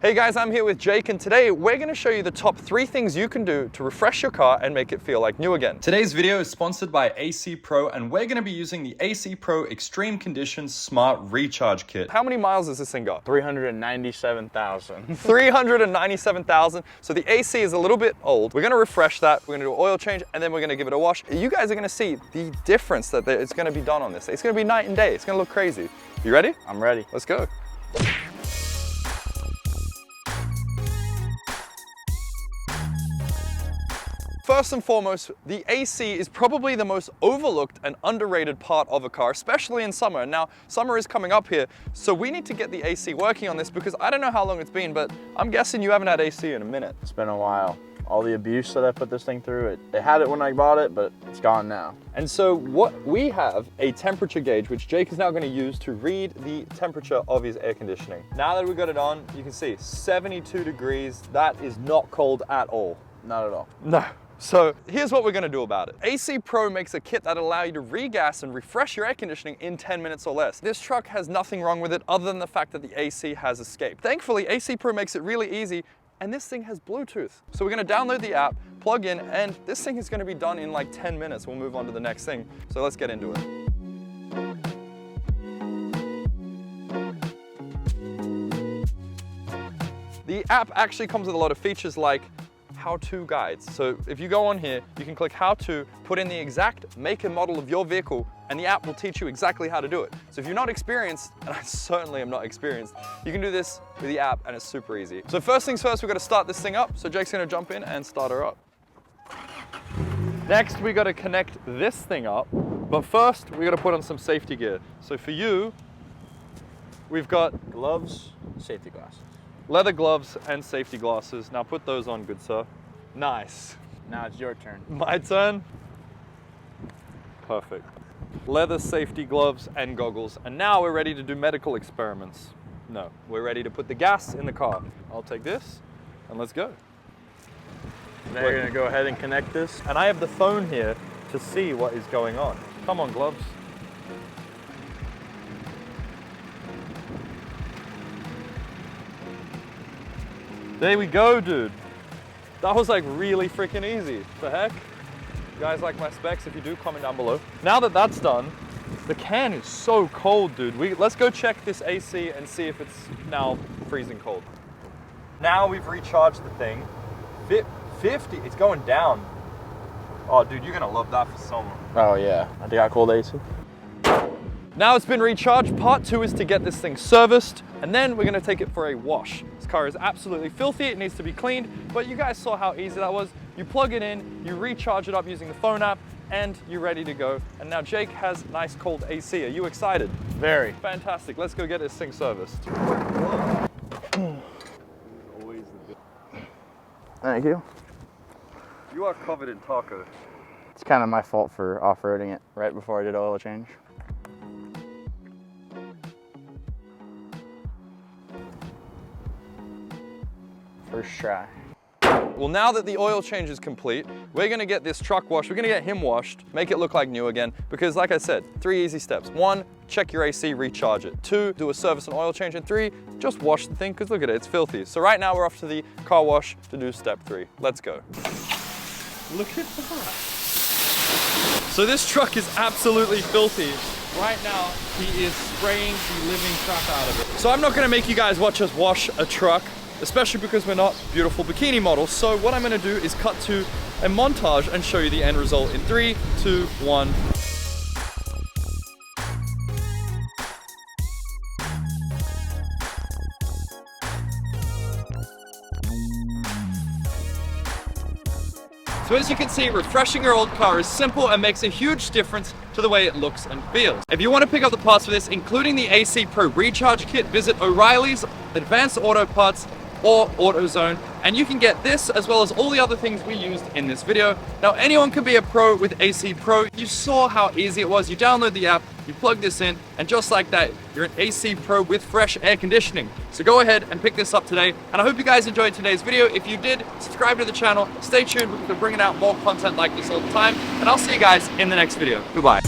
Hey guys, I'm here with Jake, and today we're going to show you the top 3 things you can do to refresh your car and make it feel like new again. Today's video is sponsored by AC Pro, and we're going to be using the AC Pro Extreme Conditions Smart Recharge Kit. How many miles has this thing got? 397,000. 397,000. So the AC is a little bit old. We're going to refresh that. We're going to do an oil change, and then we're going to give it a wash. You guys are going to see the difference that it's going to be done on this. It's going to be night and day. It's going to look crazy. You ready? I'm ready. Let's go. First and foremost, the AC is probably the most overlooked and underrated part of a car, especially in summer. Now, summer is coming up here, so we need to get the AC working on this because I don't know how long it's been, but I'm guessing you haven't had AC in a minute. It's been a while. All the abuse that I put this thing through, it had it when I bought it, but it's gone now. And so what we have a temperature gauge, which Jake is now going to use to read the temperature of his air conditioning. Now that we got it on, you can see 72 degrees. That is not cold at all. Not at all. No. So here's what we're going to do about it. AC Pro makes a kit that allows you to regas and refresh your air conditioning in 10 minutes or less. This truck has nothing wrong with it other than the fact that the AC has escaped. Thankfully, AC Pro makes it really easy, and this thing has Bluetooth. So we're going to download the app, plug in, and this thing is going to be done in like 10 minutes. We'll move on to the next thing. So let's get into it. The app actually comes with a lot of features like how-to guides. So if you go on here, you can click how to, put in the exact make and model of your vehicle, and the app will teach you exactly how to do it. So if you're not experienced, and I certainly am not experienced, you can do this with the app and it's super easy. So first things first, we've got to start this thing up. So Jake's gonna jump in and start her up. Next, we got to connect this thing up, but first we got to put on some safety gear. So for you, we've got Gloves, safety glasses. leather gloves and safety glasses. Now put those on, good sir. Nice. Now it's your turn. My turn. Perfect. Leather safety gloves and goggles. And now we're ready to do medical experiments. No, we're ready to put the gas in the car. I'll take this and let's go. Now you're gonna go ahead and connect this. And I have the phone here to see what is going on. Come on, gloves. There we go, dude. That was like really freaking easy. The heck? You guys like my specs? If you do, comment down below. Now that that's done, the can is so cold, dude. Let's go check this AC and see if it's now freezing cold. Now we've recharged the thing. 50, it's going down. Oh, dude, you're gonna love that for summer. Oh yeah, I got cold AC. Now it's been recharged, part 2 is to get this thing serviced, and then we're gonna take it for a wash. This car is absolutely filthy, it needs to be cleaned, but you guys saw how easy that was. You plug it in, you recharge it up using the phone app, and you're ready to go. And now Jake has nice cold AC. Are you excited? Very. Fantastic, let's go get this thing serviced. Thank you. You are covered in taco. It's kind of my fault for off-roading it right before I did oil change. First try. Well, now that the oil change is complete, we're gonna get this truck washed, we're gonna get him washed, make it look like new again, because like I said, 3 easy steps. 1, check your AC, recharge it. 2, do a service and oil change. And 3, just wash the thing, because look at it, it's filthy. So right now we're off to the car wash to do step 3. Let's go. Look at that. So this truck is absolutely filthy. Right now, he is spraying the living crap out of it. So I'm not gonna make you guys watch us wash a truck, especially because we're not beautiful bikini models. So what I'm gonna do is cut to a montage and show you the end result in 3, 2, 1. So as you can see, refreshing your old car is simple and makes a huge difference to the way it looks and feels. If you want to pick up the parts for this, including the AC Pro Recharge Kit, visit O'Reilly's, Advanced Auto Parts, or AutoZone, and you can get this as well as all the other things we used in this video. Now, anyone can be a pro with AC Pro. You saw how easy it was. You download the app, you plug this in, and just like that, you're an AC Pro with fresh air conditioning. So go ahead and pick this up today, and I hope you guys enjoyed today's video. If you did, subscribe to the channel, stay tuned, we're bringing out more content like this all the time, and I'll see you guys in the next video. Goodbye.